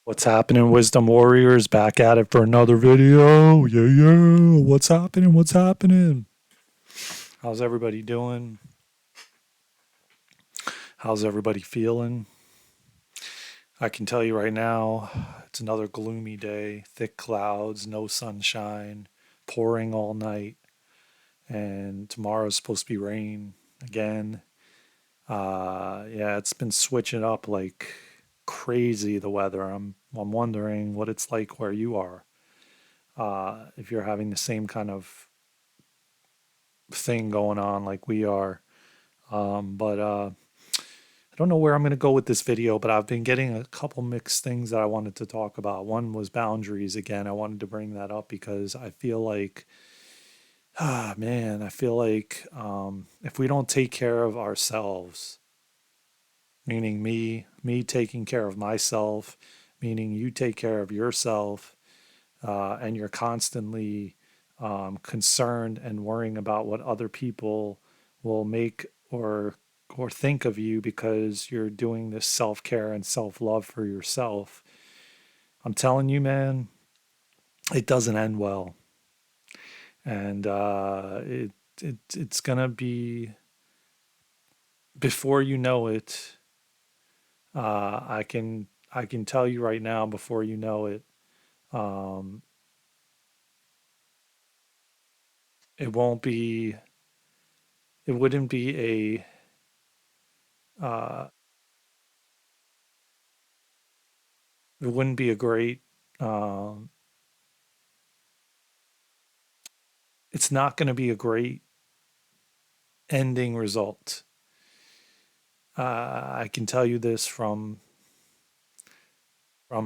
What's happening, Wisdom Warriors? Back at it for another video. Yeah, yeah. What's happening? What's happening? How's everybody doing? How's everybody feeling? I can tell you right now, it's another gloomy day. Thick clouds, no sunshine, pouring all night, and tomorrow's supposed to be rain again. Yeah, it's been switching up like crazy, the weather. I'm wondering what it's like where you are. If you're having the same kind of thing going on like we are. But I don't know where I'm going to go with this video, but I've been getting a couple mixed things that I wanted to talk about. One was boundaries again. I wanted to bring that up because I feel like, man, I feel like if we don't take care of ourselves, meaning me taking care of myself, meaning you take care of yourself, and you're constantly concerned and worrying about what other people will make or think of you because you're doing this self-care and self-love for yourself. I'm telling you, man, it doesn't end well, and it's gonna be before you know it. I can tell you right now, before you know it, um, it won't be. It wouldn't be a. It wouldn't be a great. Um, it's not going to be a great ending result. I can tell you this from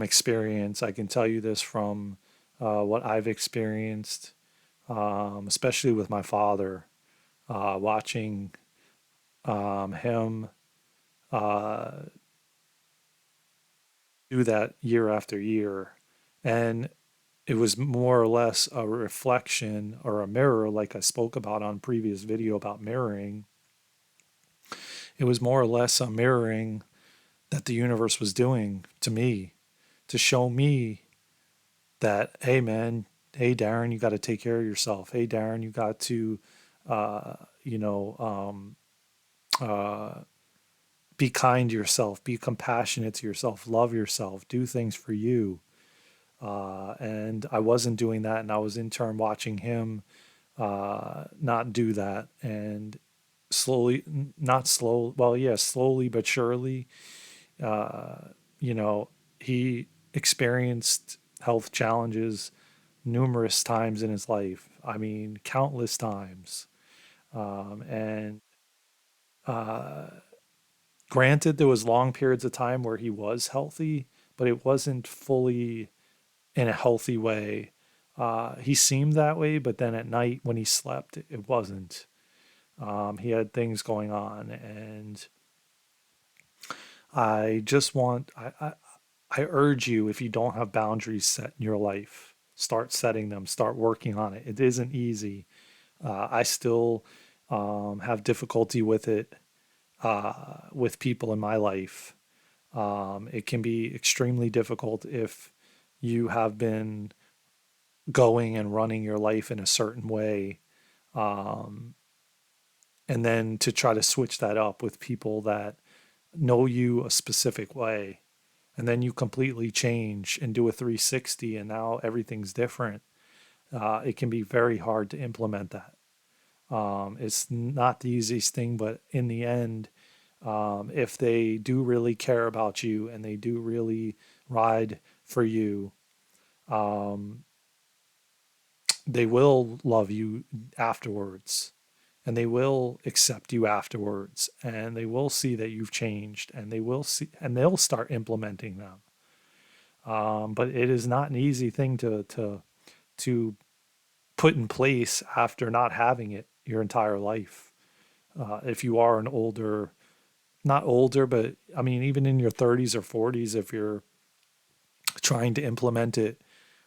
experience. I can tell you this from what I've experienced, especially with my father, watching him uh, do that year after year, and it was more or less a reflection or a mirror, like I spoke about on previous video about mirroring. It was more or less a mirroring that the universe was doing to me to show me that, hey, man, hey, Darren, you got to take care of yourself. Hey, Darren, you got to, uh, you know, uh, be kind to yourself, be compassionate to yourself, love yourself, do things for you. And I wasn't doing that. And I was in turn watching him not do that. And slowly, not slow, well, yeah, slowly but surely, uh, you know, he experienced health challenges numerous times in his life. I mean, countless times. And granted, there was long periods of time where he was healthy, but it wasn't fully in a healthy way. He seemed that way, but then at night when he slept, it wasn't. He had things going on, and I just want I urge you, if you don't have boundaries set in your life, start setting them, start working on it. It isn't easy. I still have difficulty with it with people in my life. It can be extremely difficult if you have been going and running your life in a certain way, and then to try to switch that up with people that know you a specific way, and then you completely change and do a 360 and now everything's different. It can be very hard to implement that. It's not the easiest thing, but in the end, if they do really care about you and they do really ride for you, they will love you afterwards, and they will accept you afterwards, and they will see that you've changed, and they will see and they'll start implementing them. But it is not an easy thing to put in place after not having it your entire life. If you are an older, not older, but I mean, even in your 30s or 40s, if you're trying to implement it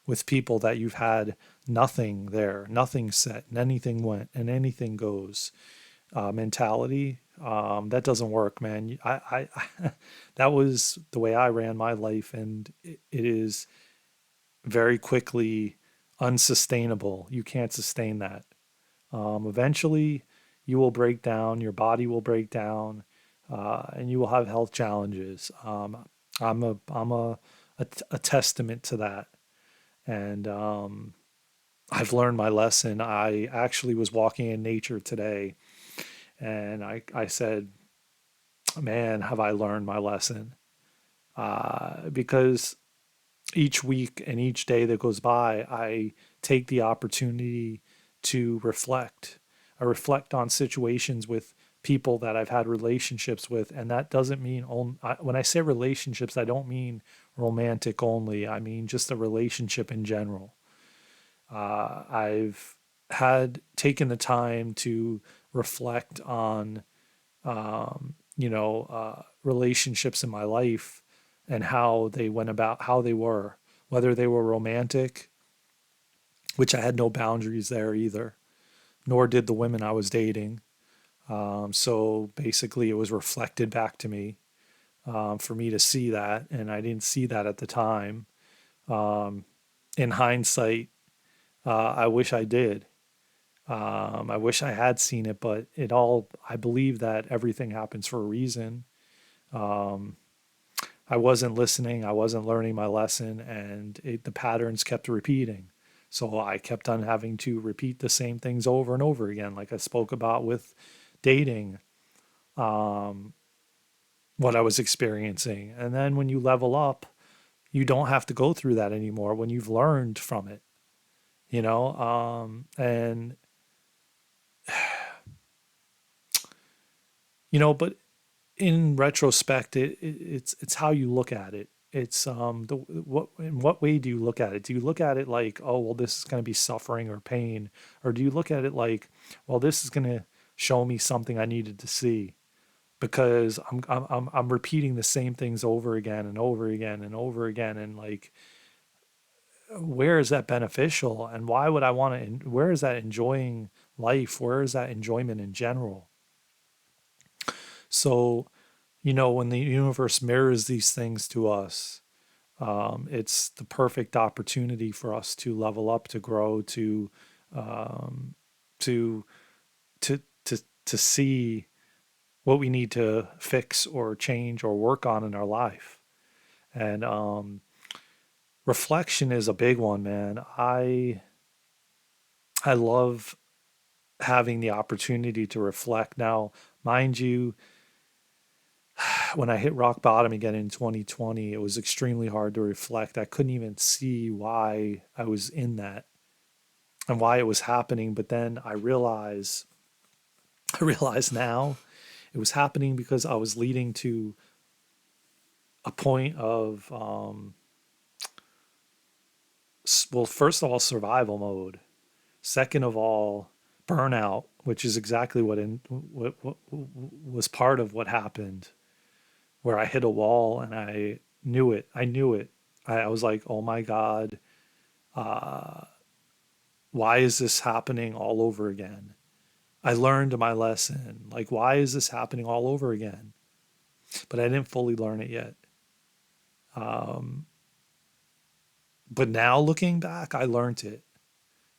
with people that you've had nothing there, nothing set, and anything went, and anything goes mentality, That doesn't work, man. That was the way I ran my life, and it is very quickly unsustainable. You can't sustain that. Eventually, you will break down, your body will break down, and you will have health challenges. I'm a testament to that. And I've learned my lesson. I actually was walking in nature today, and I said, man, have I learned my lesson? Because each week and each day that goes by, I take the opportunity to reflect. I reflect on situations with people that I've had relationships with. And that doesn't mean, when I say relationships, I don't mean romantic only. I mean just a relationship in general. I've had taken the time to reflect on relationships in my life and how they went about, how they were, whether they were romantic, which I had no boundaries there either, nor did the women I was dating. So basically, it was reflected back to me for me to see that, and I didn't see that at the time. In hindsight, I wish I did. I wish I had seen it, but I believe that everything happens for a reason. I wasn't listening, I wasn't learning my lesson, and the patterns kept repeating. So I kept on having to repeat the same things over and over again, like I spoke about with dating, what I was experiencing. And then when you level up, you don't have to go through that anymore when you've learned from it, and but in retrospect, it's how you look at it. It's the what in what way do you look at it? Do you look at it like, oh well, this is going to be suffering or pain, or do you look at it like, well, this is going to show me something I needed to see because I'm repeating the same things over again and over again and over again, and like, where is that beneficial, and why would I want to? Where is that enjoying life? Where is that enjoyment in general? So when the universe mirrors these things to us, it's the perfect opportunity for us to level up, to grow, um, to to see what we need to fix or change or work on in our life. And reflection is a big one, man. I love having the opportunity to reflect. Now, mind you, when I hit rock bottom again in 2020, it was extremely hard to reflect. I couldn't even see why I was in that and why it was happening. But then I realize now it was happening because I was leading to a point of, well, first of all, survival mode. Second of all, burnout, which is exactly what was part of what happened, where I hit a wall and I knew it. I knew it. I was like, oh my God, why is this happening all over again? I learned my lesson. Like, why is this happening all over again? But I didn't fully learn it yet. But now looking back, I learned it.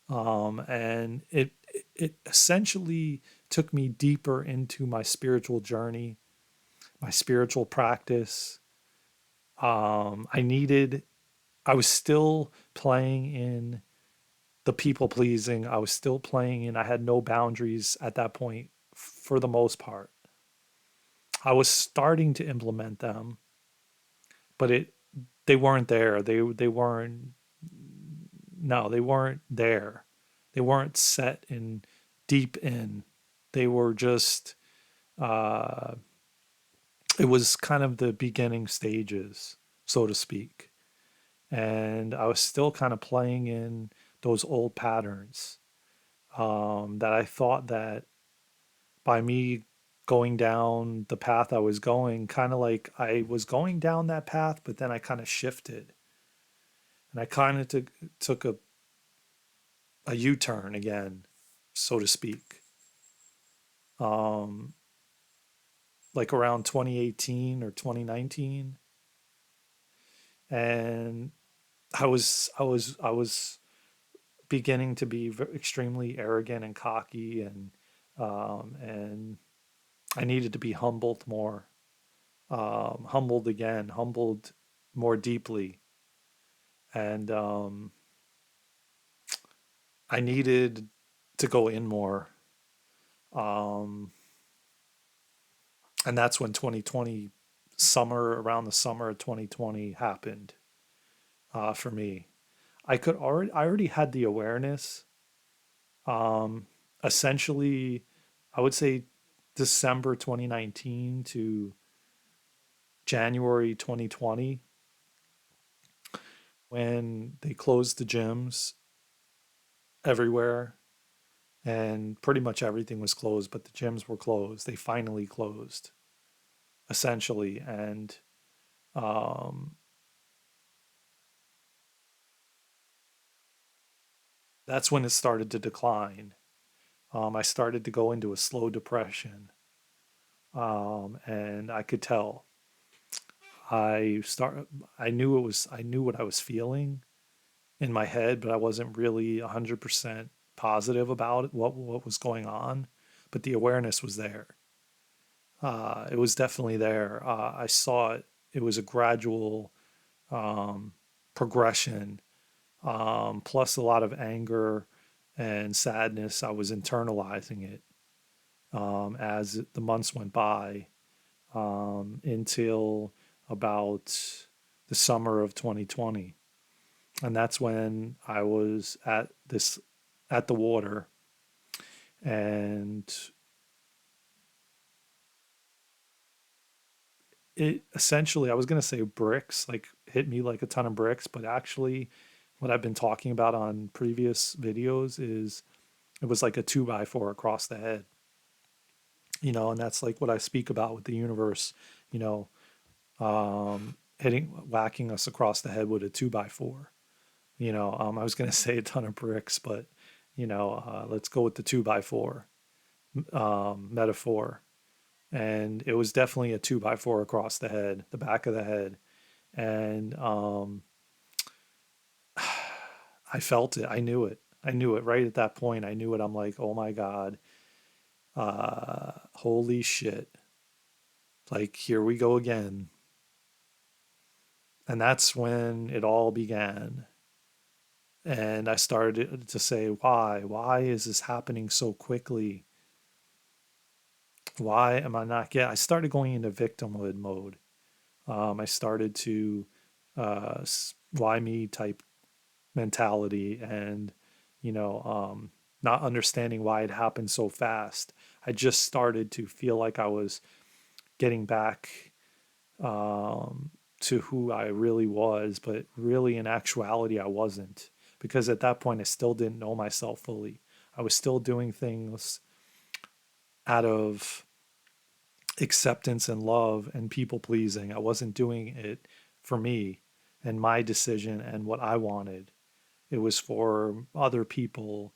And it essentially took me deeper into my spiritual journey, my spiritual practice. I needed, I was still playing in the people pleasing. I was still playing in, I had no boundaries at that point for the most part. I was starting to implement them, but they weren't there. They weren't, no, they weren't there. They weren't set in deep in. They were just, uh, it was kind of the beginning stages, so to speak. And I was still kind of playing in those old patterns, that I thought that by me going down the path I was going, kind of like I was going down that path, but then I kind of shifted and I kind of took a U turn again, so to speak. like around 2018 or 2019, and I was beginning to be extremely arrogant and cocky, and I needed to be humbled more, humbled again, humbled more deeply, and I needed to go in more. Um, and that's when 2020 summer around the summer of 2020 happened for me. I already had the awareness. Um, Essentially, I would say December 2019 to January 2020, when they closed the gyms everywhere and pretty much everything was closed, but the gyms were closed. They finally closed, essentially. And um, that's when it started to decline. I started to go into a slow depression, and I could tell. I start. I knew what I was feeling in my head, but I wasn't really 100% positive about it, what was going on. But the awareness was there. It was definitely there. I saw it. It was a gradual um, progression, plus a lot of anger and sadness. I was internalizing it as the months went by, until about the summer of 2020. And that's when I was at the water, and it essentially, I was going to say bricks, like hit me like a ton of bricks, but actually what I've been talking about on previous videos is it was like a 2x4 across the head, and that's like what I speak about with the universe, you know, whacking us across the head with a 2x4. I was going to say a ton of bricks, but let's go with the 2x4 metaphor. And it was definitely a 2x4 across the head, the back of the head. And I felt it. I knew it. I knew it right at that point. I knew it. I'm like, oh my God, holy shit. Like, here we go again. And that's when it all began. And I started to say, why? Why is this happening so quickly? Why am I not getting? I started going into victimhood mode. I started to why me type mentality, and not understanding why it happened so fast. I just started to feel like I was getting back to who I really was, but really in actuality I wasn't, because at that point I still didn't know myself fully. I was still doing things out of acceptance and love and people pleasing. I wasn't doing it for me and my decision and what I wanted. It was for other people.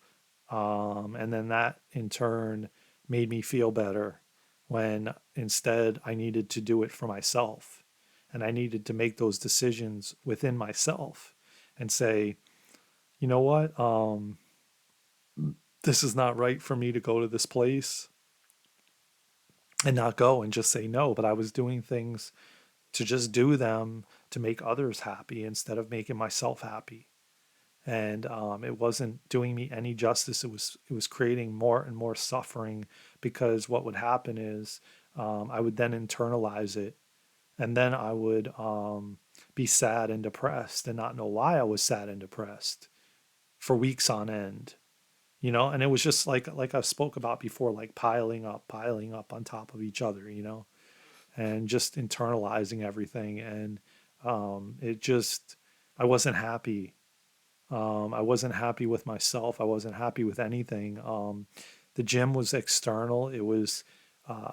And then that in turn made me feel better, when instead I needed to do it for myself. And I needed to make those decisions within myself and say, you know what? This is not right for me to go to this place, and not go and just say no. But I was doing things to just do them to make others happy instead of making myself happy. And it wasn't doing me any justice. It was creating more and more suffering, because what would happen is I would then internalize it, and then I would be sad and depressed and not know why I was sad and depressed for weeks on end. And it was just like I spoke about before, like piling up on top of each other, and just internalizing everything. And it just, I wasn't happy. I wasn't happy with myself. I wasn't happy with anything. The gym was external. Uh,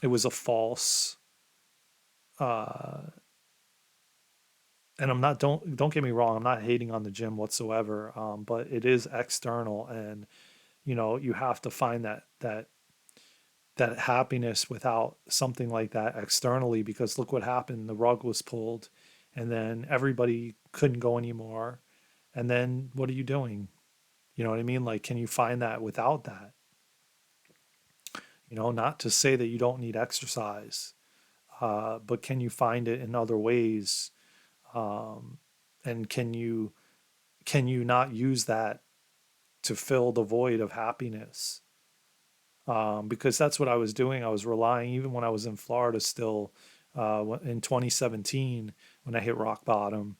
it was a false, uh, and I'm not, don't get me wrong. I'm not hating on the gym whatsoever. But it is external, and you have to find that happiness without something like that externally, because look what happened. The rug was pulled and then everybody couldn't go anymore. And then what are you doing? You know what I mean? Like, can you find that without that? Not to say that you don't need exercise, but can you find it in other ways? Um, and can you not use that to fill the void of happiness? Because that's what I was doing. I was relying, even when I was in Florida still, in 2017, when I hit rock bottom.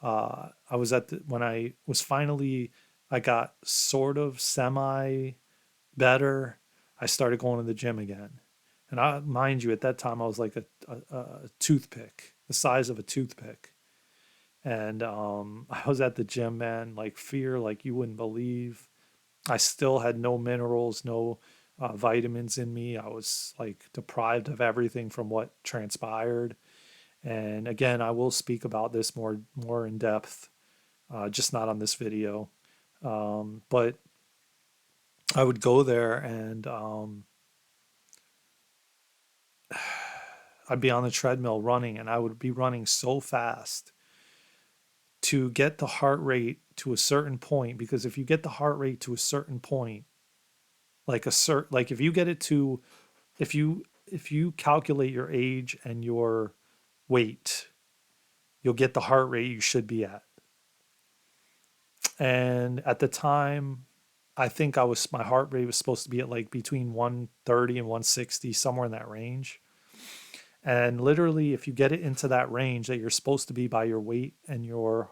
I was when I was finally, I got sort of semi better. I started going to the gym again. And mind you, at that time, I was like a toothpick, the size of a toothpick. And I was at the gym, man, like fear, like you wouldn't believe. I still had no minerals, no vitamins in me. I was like deprived of everything from what transpired. And again, I will speak about this more in depth, just not on this video. But I would go there and I'd be on the treadmill running, and I would be running so fast to get the heart rate to a certain point. Because if you get the heart rate to a certain point, like if you get it to, if you calculate your age and your weight, you'll get the heart rate you should be at. And at the time, I think my heart rate was supposed to be at like between 130 and 160, somewhere in that range. And literally, if you get it into that range that you're supposed to be by your weight and your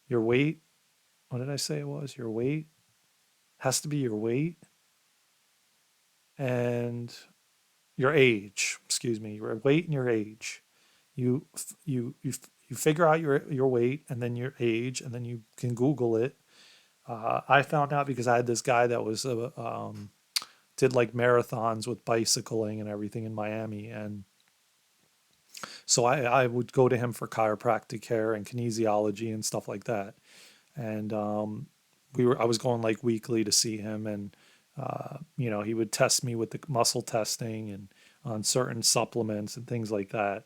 weight, what did I say it was? Your weight has to be your weight and your age. Excuse me, your weight and your age. You you figure out your weight and then your age, and then you can Google it. I found out because I had this guy that was did like marathons with bicycling and everything in Miami, and so I would go to him for chiropractic care and kinesiology and stuff like that. And I was going like weekly to see him, and he would test me with the muscle testing and on certain supplements and things like that.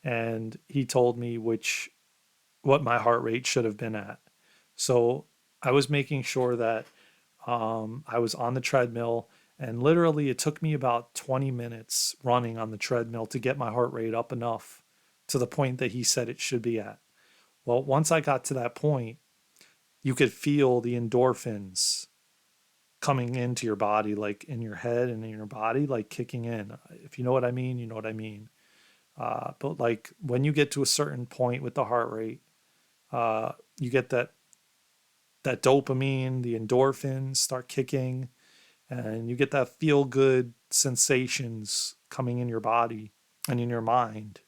And he told me what my heart rate should have been at. So I was making sure that I was on the treadmill, and literally it took me about 20 minutes running on the treadmill to get my heart rate up enough to the point that he said it should be at. Well, once I got to that point, you could feel the endorphins coming into your body, like in your head and in your body, like kicking in. If you know what I mean, you know what I mean. But like when you get to a certain point with the heart rate, you get that dopamine, the endorphins start kicking, and you get that feel good sensations coming in your body and in your mind.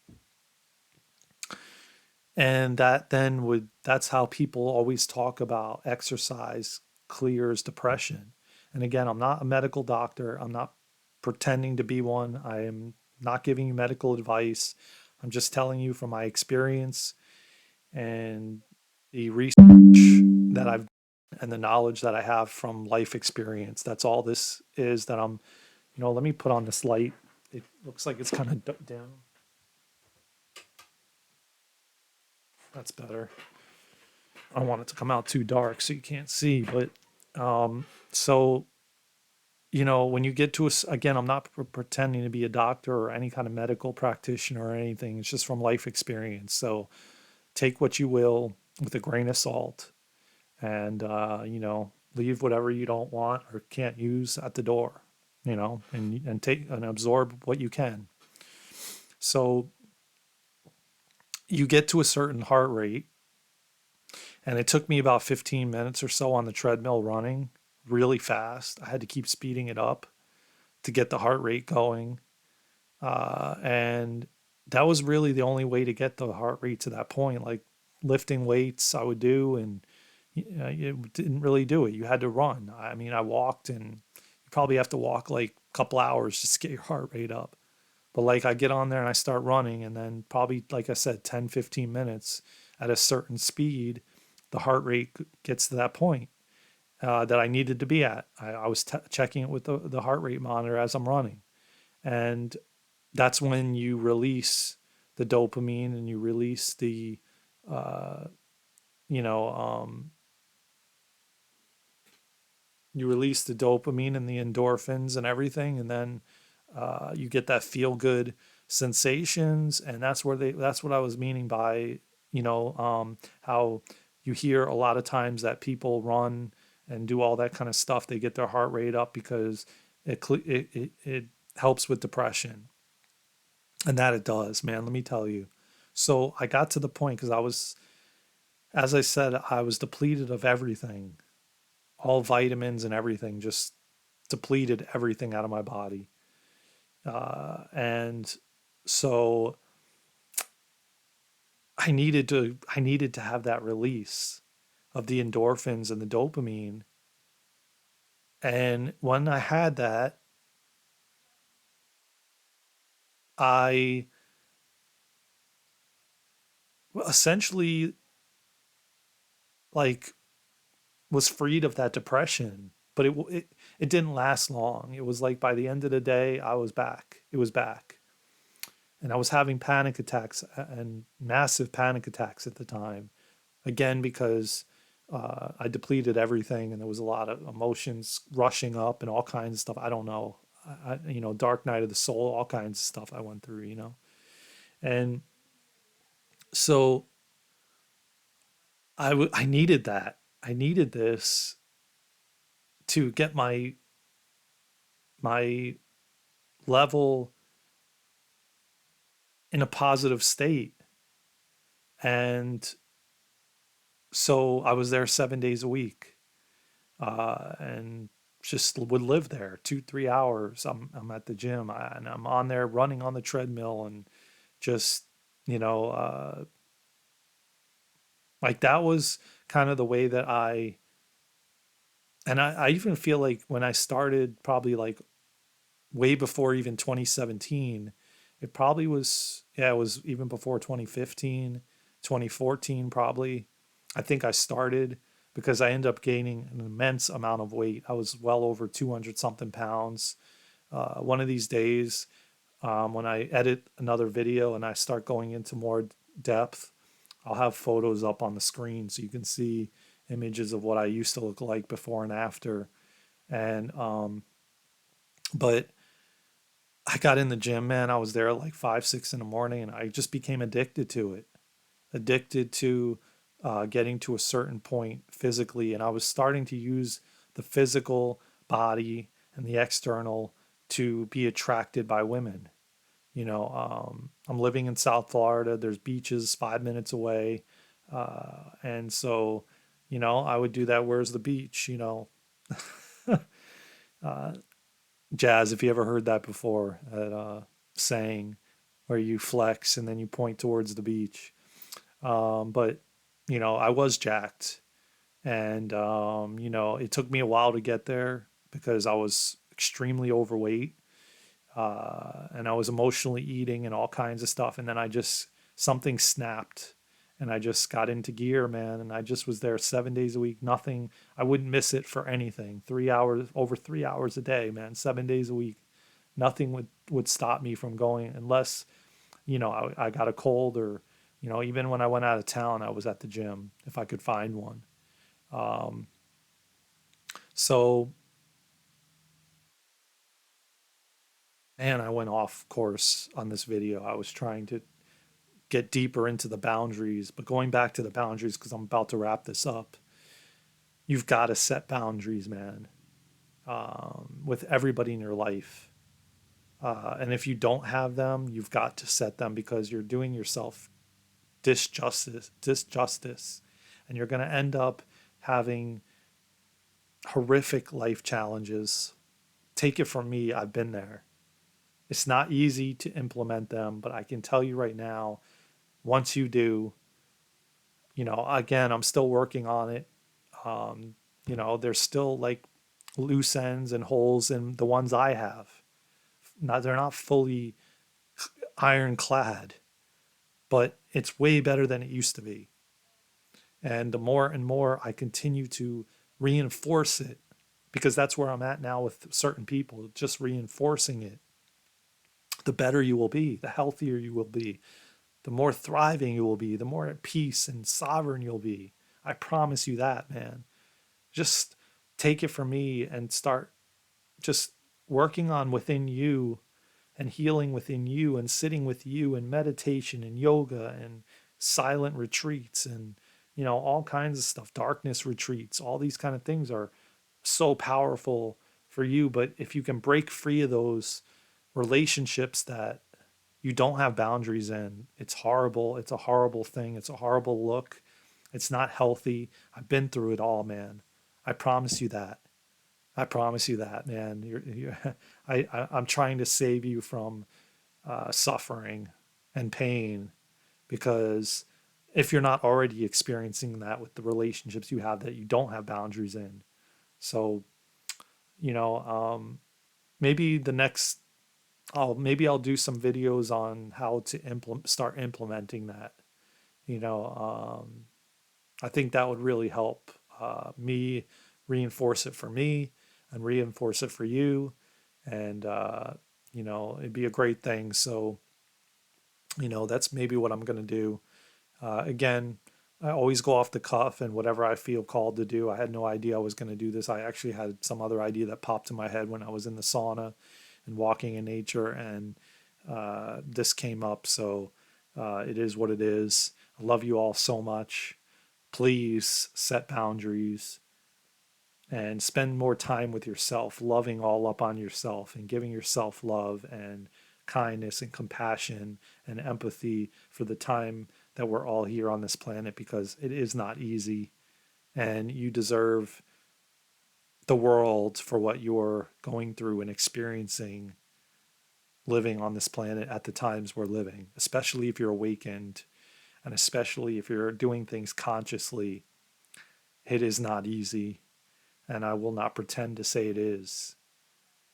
And that's how people always talk about exercise clears depression. And again, I'm not a medical doctor. I'm not pretending to be one. I am not giving you medical advice. I'm just telling you from my experience and the research that I've and the knowledge that I have from life experience. That's all this is that let me put on this light. It looks like it's kind of dim. That's better. I don't want it to come out too dark so you can't see. But so, when you get to again, I'm not pretending to be a doctor or any kind of medical practitioner or anything. It's just from life experience. So take what you will with a grain of salt, and leave whatever you don't want or can't use at the door, and take and absorb what you can. So you get to a certain heart rate, and it took me about 15 minutes or so on the treadmill running really fast. I had to keep speeding it up to get the heart rate going, and that was really the only way to get the heart rate to that point. Like lifting weights I would do, and it didn't really do it. You had to run. I mean, I walked, and you probably have to walk like a couple hours just to get your heart rate up. But like I get on there and I start running, and then probably, like I said, 10, 15 minutes at a certain speed, the heart rate gets to that point. that I needed to be at. I was checking it with the heart rate monitor as I'm running. And that's when you release the dopamine and you release the, uh, you know, you release the dopamine and the endorphins and everything. And then you get that feel good sensations. And that's what I was meaning by, how you hear a lot of times that people run and do all that kind of stuff. They get their heart rate up because it helps with depression. And that it does, man. Let me tell you. So I got to the point because as I said, I was depleted of everything, all vitamins and everything, just depleted everything out of my body. And so I needed to have that release of the endorphins and the dopamine. And when I had that, I essentially like was freed of that depression. But it didn't last long. It was like by the end of the day, I was back. It was back. And I was having panic attacks and massive panic attacks at the time. Again, because I depleted everything and there was a lot of emotions rushing up and all kinds of stuff. I don't know. Dark night of the soul, all kinds of stuff I went through. And so I needed that. I needed this to get my level in a positive state. And so I was there 7 days a week, and just would live there 2 3 hours. I'm at the gym and I'm on there running on the treadmill and just you know like that was kind of the way that I even feel like when I started probably like way before even 2017. It probably was, yeah, it was even before 2015, 2014, probably. I think I started because I ended up gaining an immense amount of weight. I was well over 200 something pounds. One of these days, when I edit another video and I start going into more depth, I'll have photos up on the screen so you can see images of what I used to look like before and after. And, but I got in the gym, man. I was there at like 5, 6 in the morning, and I just became addicted to it. Addicted to getting to a certain point physically, and I was starting to use the physical body and the external to be attracted by women. I'm living in South Florida. There's beaches 5 minutes away, and so, I would do that. Where's the beach? Uh, Jazz, if you ever heard that before, that saying where you flex and then you point towards the beach. But I was jacked, and it took me a while to get there because I was extremely overweight, and I was emotionally eating and all kinds of stuff. And then something snapped, and I just got into gear, man. And I just was there 7 days a week. Nothing, I wouldn't miss it for anything. 3 hours, over 3 hours a day, man. 7 days a week. Nothing would stop me from going unless, I got a cold or, even when I went out of town, I was at the gym if I could find one. Um, so, man, I went off course on this video. I was trying to get deeper into the boundaries, but going back to the boundaries, because I'm about to wrap this up, you've got to set boundaries, man, with everybody in your life. And if you don't have them, you've got to set them because you're doing yourself disjustice, and you're going to end up having horrific life challenges. Take it from me, I've been there. It's not easy to implement them, but I can tell you right now, once you do, again, I'm still working on it. Um, there's still like loose ends and holes in the ones I have. Not, they're not fully ironclad, but it's way better than it used to be. And the more and more I continue to reinforce it, because that's where I'm at now with certain people, just reinforcing it. The better you will be, the healthier you will be, the more thriving you will be, the more at peace and sovereign you'll be. I promise you that, man. Just take it from me and start just working on within you and healing within you and sitting with you and meditation and yoga and silent retreats and all kinds of stuff, darkness retreats. All these kind of things are so powerful for you. But if you can break free of those relationships that you don't have boundaries in, it's horrible. It's a horrible thing. It's a horrible look. It's not healthy. I've been through it all, man. I promise you that. I promise you that, man. I'm trying to save you from suffering and pain, because if you're not already experiencing that with the relationships you have that you don't have boundaries in. So, you know, maybe the next, maybe I'll do some videos on how to start implementing that. You know, I think that would really help me reinforce it for me and reinforce it for you. And, it'd be a great thing. So, that's maybe what I'm going to do. Again, I always go off the cuff and whatever I feel called to do. I had no idea I was going to do this. I actually had some other idea that popped in my head when I was in the sauna and walking in nature, and this came up. So it is what it is. I love you all so much. Please set boundaries and spend more time with yourself, loving all up on yourself and giving yourself love and kindness and compassion and empathy for the time that we're all here on this planet, because it is not easy, and you deserve the world for what you're going through and experiencing living on this planet at the times we're living, especially if you're awakened and especially if you're doing things consciously. It is not easy, and I will not pretend to say it is.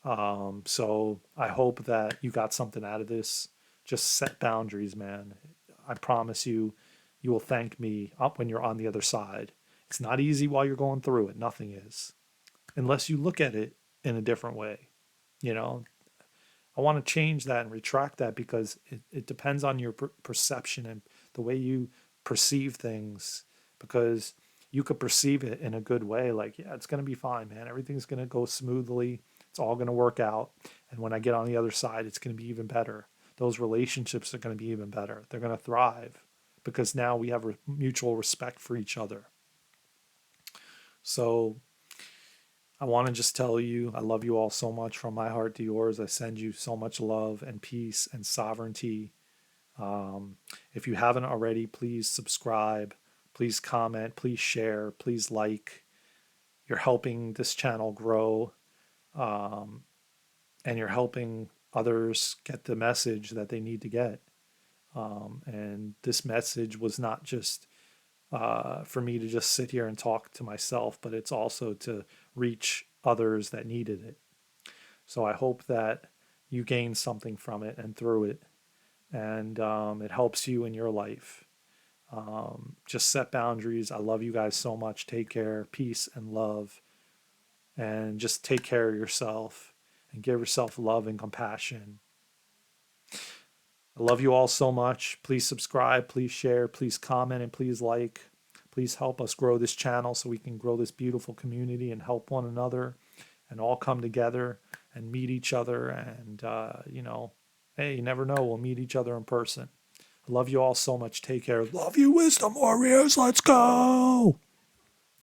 So I hope that you got something out of this. Just set boundaries, man. I promise you, you will thank me up when you're on the other side. It's not easy while you're going through it. Nothing is, unless you look at it in a different way. You know, I want to change that and retract that, because it depends on your perception and the way you perceive things. Because you could perceive it in a good way, like, yeah, it's going to be fine, man. Everything's going to go smoothly. It's all going to work out. And when I get on the other side, it's going to be even better. Those relationships are going to be even better. They're going to thrive because now we have mutual respect for each other. So I want to just tell you, I love you all so much from my heart to yours. I send you so much love and peace and sovereignty. If you haven't already, please subscribe, please comment, please share, please like. You're helping this channel grow, and you're helping others get the message that they need to get. And this message was not just for me to just sit here and talk to myself, but it's also to reach others that needed it. So I hope that you gain something from it and through it, and it helps you in your life. Just set boundaries. I love you guys so much. Take care, peace and love, and just take care of yourself and give yourself love and compassion. I love you all so much. Please subscribe, please share, please comment, and please like. Please help us grow this channel so we can grow this beautiful community and help one another and all come together and meet each other. And, hey, you never know, we'll meet each other in person. I love you all so much. Take care. Love you, Wisdom Warriors. Let's go.